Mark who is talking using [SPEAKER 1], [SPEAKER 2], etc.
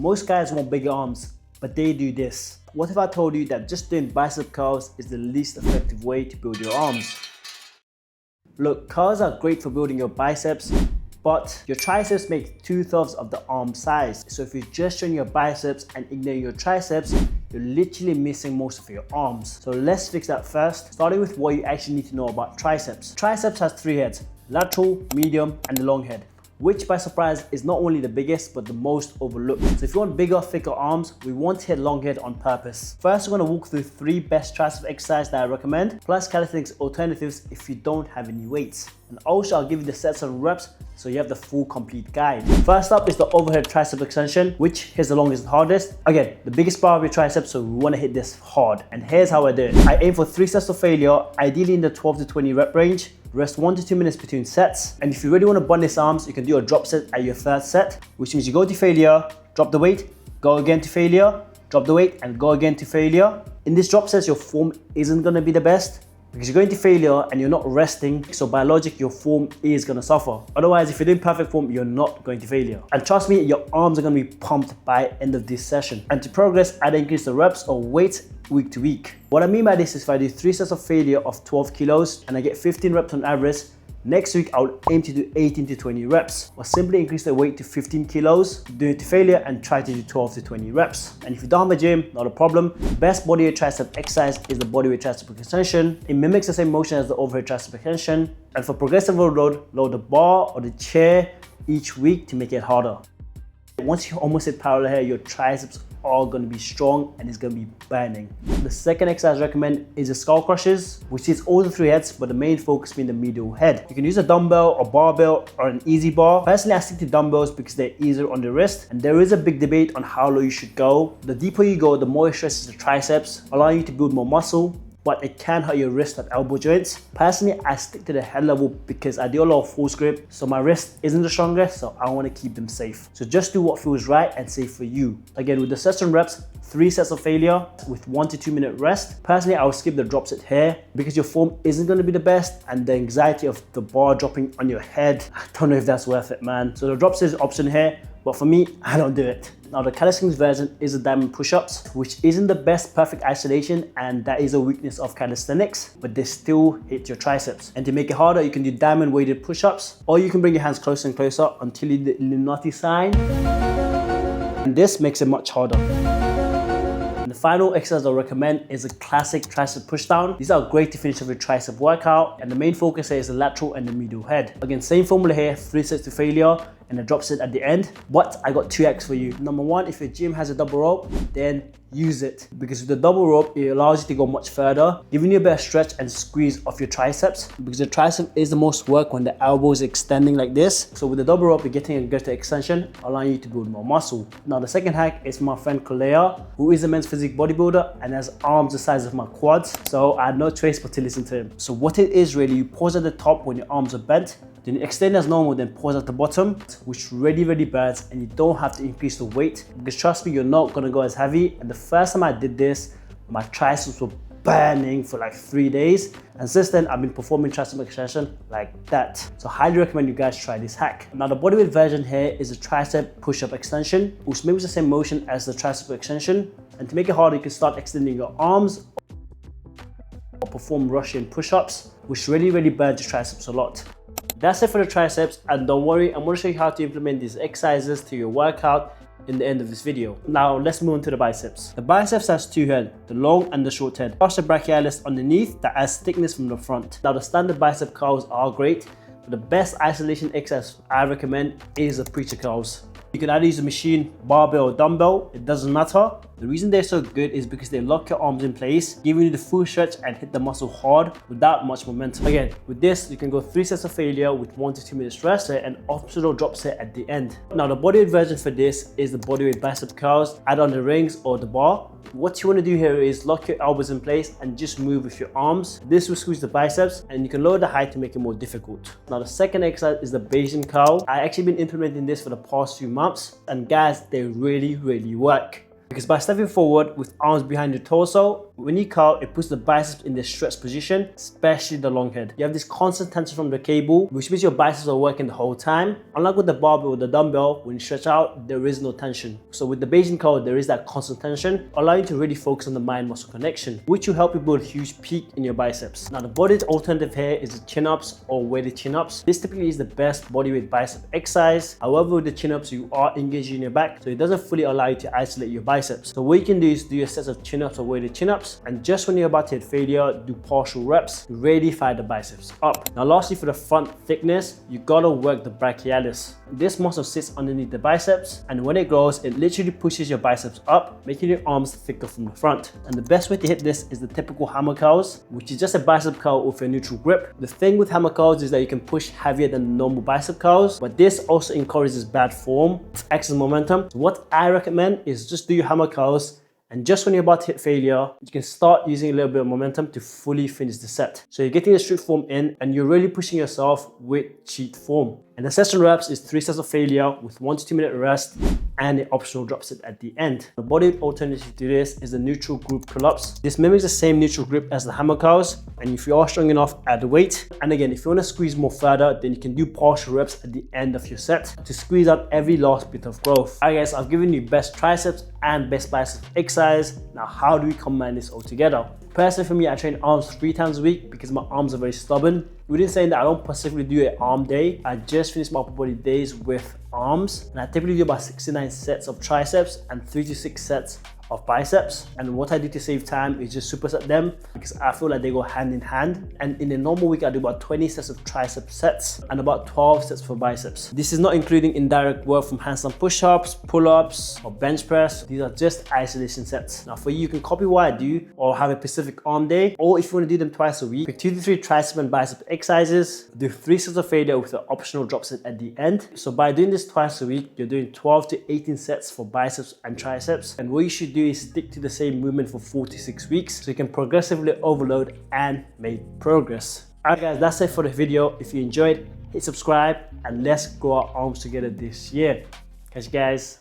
[SPEAKER 1] Most guys want bigger arms, but they do this. What if I told you that just doing bicep curls is the least effective way to build your arms? Look, curls are great for building your biceps, but your triceps make 2/3 of the arm size. So if you're just showing your biceps and ignoring your triceps, you're literally missing most of your arms. So let's fix that first, starting with what you actually need to know about triceps. Triceps has 3 heads, lateral, medium, and the long head, which by surprise is not only the biggest but the most overlooked. So if you want bigger, thicker arms, we want to hit long head on purpose. First, we're going to walk through 3 best tricep exercises that I recommend, plus calisthenics alternatives if you don't have any weights. And also I'll give you the sets and reps so you have the full complete guide. First up is the overhead tricep extension, which hits the longest and hardest. Again, the biggest part of your triceps, so we want to hit this hard. And here's how I do it. I aim for 3 sets of failure, ideally in the 12 to 20 rep range. Rest 1 to 2 minutes between sets. And if you really want to bond these arms, you can do a drop set at your 3rd set, which means you go to failure, drop the weight, go again to failure, drop the weight, and go again to failure. In this drop set, your form isn't going to be the best because you're going to failure and you're not resting. So by logic, your form is going to suffer. Otherwise, if you're doing perfect form, you're not going to failure. And trust me, your arms are going to be pumped by end of this session. And to progress, I'd increase the reps or weight week to week. What I mean by this is if I do 3 sets of failure of 12 kilos and I get 15 reps on average, next week I'll aim to do 18 to 20 reps, or simply increase the weight to 15 kilos, do it to failure and try to do 12 to 20 reps. And if you don't have a gym, not a problem. Best bodyweight tricep exercise is the bodyweight tricep extension. It mimics the same motion as the overhead tricep extension. And for progressive overload, load the bar or the chair each week to make it harder. Once you almost hit parallel here, your triceps are going to be strong and it's going to be burning. The second exercise I recommend is the skull crushes, which is all the 3 heads, but the main focus being the medial head. You can use a dumbbell or barbell or an easy bar. Personally, I stick to dumbbells because they're easier on the wrist, and there is a big debate on how low you should go. The deeper you go, the more it stresses the triceps, allowing you to build more muscle, but it can hurt your wrist and elbow joints. Personally, I stick to the head level because I do a lot of force grip, so my wrist isn't the strongest, so I want to keep them safe. So just do what feels right and safe for you. Again, with the sets and reps, 3 sets of failure with 1 to 2 minute rest. Personally, I will skip the drop set here because your form isn't going to be the best, and the anxiety of the bar dropping on your head, I don't know if that's worth it, man. So the drop set is an option here, but for me, I don't do it. Now the calisthenics version is the diamond push-ups, which isn't the best perfect isolation, and that is a weakness of calisthenics, but they still hit your triceps. And to make it harder, you can do diamond weighted push-ups, or you can bring your hands closer and closer until you do the Illuminati sign. And this makes it much harder. And the final exercise I'll recommend is a classic tricep pushdown. These are great to finish off your tricep workout, and the main focus here is the lateral and the medial head. Again, same formula here, 3 sets to failure and a drop set at the end, but I got 2 X for you. Number 1, if your gym has a double rope, then use it, because with the double rope, it allows you to go much further, giving you a better stretch and squeeze of your triceps, because the tricep is the most work when the elbow is extending like this. So with the double rope, you're getting a greater extension, allowing you to build more muscle. Now the second hack is my friend Kalea, who is a men's physique bodybuilder and has arms the size of my quads, so I had no choice but to listen to him. So what it is really, you pause at the top when your arms are bent, then extend as normal, then pause at the bottom, which really burns, and you don't have to increase the weight, because trust me, you're not gonna go as heavy. And the first time I did this, my triceps were burning for like 3 days, and since then I've been performing tricep extension like that. So highly recommend you guys try this hack. Now the bodyweight version here is a tricep push-up extension, which mimics the same motion as the tricep extension. And to make it harder, you can start extending your arms or perform Russian push-ups, which really burns your triceps a lot. That's it for the triceps, and don't worry, I'm going to show you how to implement these exercises to your workout in the end of this video. Now let's move on to the biceps. The biceps has 2 heads, the long and the short head. Plus the brachialis underneath that adds thickness from the front. Now the standard bicep curls are great, but the best isolation exercise I recommend is the preacher curls. You can either use a machine, barbell, or dumbbell, it doesn't matter. The reason they're so good is because they lock your arms in place, giving you the full stretch and hit the muscle hard without much momentum. Again, with this, you can go 3 sets of failure with 1 to 2 minutes rest and optional drop set at the end. Now the bodyweight version for this is the bodyweight bicep curls, add on the rings or the bar. What you want to do here is lock your elbows in place and just move with your arms. This will squeeze the biceps, and you can lower the height to make it more difficult. Now the second exercise is the Bayesian curl. I actually been implementing this for the past few months, and guys, they really work. Because by stepping forward with arms behind your torso When you curl, it puts the biceps in the stretch position, especially the long head. You have this constant tension from the cable, which means your biceps are working the whole time. Unlike with the barbell or the dumbbell, when you stretch out, there is no tension. So with the Bayesian curl, there is that constant tension, allowing you to really focus on the mind-muscle connection, which will help you build a huge peak in your biceps. Now, the bodyweight alternative here is the chin-ups or weighted chin-ups. This typically is the best bodyweight bicep exercise. However, with the chin-ups, you are engaging your back, so it doesn't fully allow you to isolate your biceps. So what you can do is do your sets of chin-ups or weighted chin-ups, and just when you're about to hit failure, do partial reps to really fire the biceps up. Now, lastly, for the front thickness, you gotta work the brachialis. This muscle sits underneath the biceps, and when it grows, it literally pushes your biceps up, making your arms thicker from the front. And the best way to hit this is the typical hammer curls, which is just a bicep curl with a neutral grip. The thing with hammer curls is that you can push heavier than the normal bicep curls, but this also encourages bad form, excess momentum. So what I recommend is just do your hammer curls, and just when you're about to hit failure, you can start using a little bit of momentum to fully finish the set. So you're getting the strict form in, and you're really pushing yourself with cheat form. And the session reps is 3 sets of failure with 1 to 2 minute rest and the optional drop set at the end. The body alternative to this is the neutral grip pull-ups. This mimics the same neutral grip as the hammer curls, and if you are strong enough, add the weight. And again, if you want to squeeze more further, then you can do partial reps at the end of your set to squeeze out every last bit of growth. Alright guys, I've given you best triceps and best bicep exercise. Now, how do we combine this all together? Personally, for me, I train arms 3 times a week because my arms are very stubborn. Within saying that, I don't specifically do an arm day. I just finish my upper body days with arms, and I typically do about 69 sets of triceps and 3 to 6 sets of biceps. And what I do to save time is just superset them because I feel like they go hand in hand. And in a normal week, I do about 20 sets of tricep sets and about 12 sets for biceps. This is not including indirect work from handstand push-ups, pull-ups, or bench press. These are just isolation sets. Now for you can copy what I do or have a specific arm day, or if you want to do them twice a week, pick 2 to 3 tricep and bicep exercises, do 3 sets of failure with an optional drop set at the end. So by doing this twice a week, you're doing 12 to 18 sets for biceps and triceps. And what you should do is stick to the same movement for 4 to 6 weeks so you can progressively overload and make progress. Alright guys, that's it for the video. If you enjoyed, hit subscribe and let's grow our arms together this year. Catch you guys.